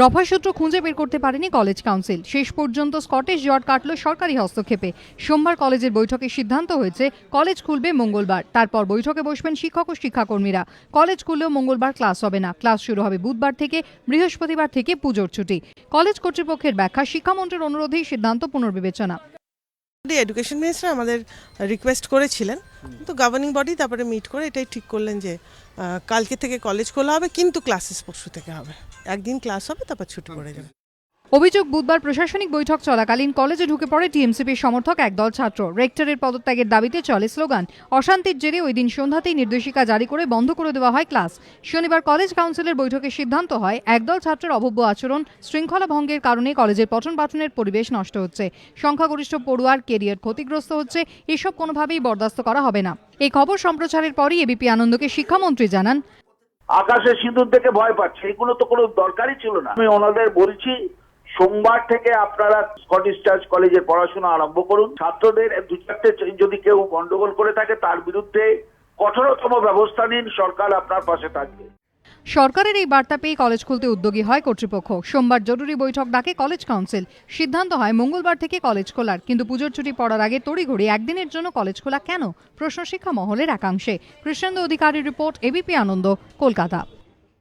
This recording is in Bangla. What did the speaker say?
রফা সূত্র খুঁজে বের করতে পারেনি কলেজ কাউন্সিল। শেষ পর্যন্ত স্কটিশ জট কাটল সরকারি হস্তক্ষেপে। সোমবার কলেজের বৈঠকে সিদ্ধান্ত হয়েছে কলেজ খুলবে মঙ্গলবার। তারপর বৈঠকে বসবেন শিক্ষক ও শিক্ষাকর্মীরা। কলেজ খুললেও মঙ্গলবার ক্লাস হবে না। ক্লাস শুরু হবে বুধবার থেকে। বৃহস্পতিবার থেকে পুজোর ছুটি। কলেজ কর্তৃপক্ষের ব্যাখ্যা, শিক্ষামন্ত্রীর অনুরোধেই সিদ্ধান্ত পুনর্বিবেচনা। এডুকেশন মিনিস্টার আমাদের রিকোয়েস্ট করেছিলেন, তো গভর্নিং বডি তারপরে মিট করে এটাই ঠিক করলেন যে কালকে থেকে কলেজ খোলা হবে, কিন্তু ক্লাসেস পরশু থেকে হবে। একদিন ক্লাস হবে, তারপর ছুটি পড়ে যাবে। অভিযোগ, বুধবার প্রশাসনিক বৈঠক চলাকালীন কলেজে ঢুকে পড়ে টিএমসিপির সমর্থক একদল ছাত্র। রেক্টরের পদত্যাগের দাবিতে চলে স্লোগান। অশান্তির জেরে ওই দিন সন্ধ্যাতেই নির্দেশিকা জারি করে বন্ধ করে দেওয়া হয় ক্লাস। শনিবার কলেজ কাউন্সিলের বৈঠকে সিদ্ধান্ত হয় একদল ছাত্রের অভব্য আচরণ, শৃঙ্খলা ভঙ্গের কারণে কলেজের পঠন পাঠনের পরিবেশ নষ্ট হচ্ছে, সংখ্যাগরিষ্ঠ পড়ুয়ার কেরিয়ার ক্ষতিগ্রস্ত হচ্ছে। এসব কোনোভাবেই বরদাস্ত করা হবে না। এই খবর সম্প্রচারের পরই এবিপি আনন্দকে শিক্ষামন্ত্রী জানান, আকাশে সিঁদুর দেখে ভয় পাচ্ছে, এগুলো তো কোনো দরকারই ছিল না। আমি ওনাদের বলছি, সোমবার থেকে আপনারা স্কটিশ চার্চ কলেজের পড়াশোনা আরম্ভ করুন। ছাত্রদের দু চারটে যদি কেউ গন্ডগোল করে থাকে তার বিরুদ্ধে কঠোরতম ব্যবস্থা নিন, সরকার আপনার পাশে থাকবে। সরকারের এই বার্তা পেয়ে কলেজ খুলতে উদ্যোগী হয় কর্তৃপক্ষ। সোমবার জরুরি বৈঠক ডাকে কলেজ কাউন্সিল। সিদ্ধান্ত হয় মঙ্গলবার থেকে কলেজ খোলার। কিন্তু পুজোর ছুটি পড়ার আগে তড়িঘড়ি একদিনের জন্য কলেজ খোলা কেন? প্রশ্ন শিক্ষা মহলের একাংশে। কৃষ্ণেন্দু অধিকারীর রিপোর্ট, এবিপি আনন্দ, কলকাতা।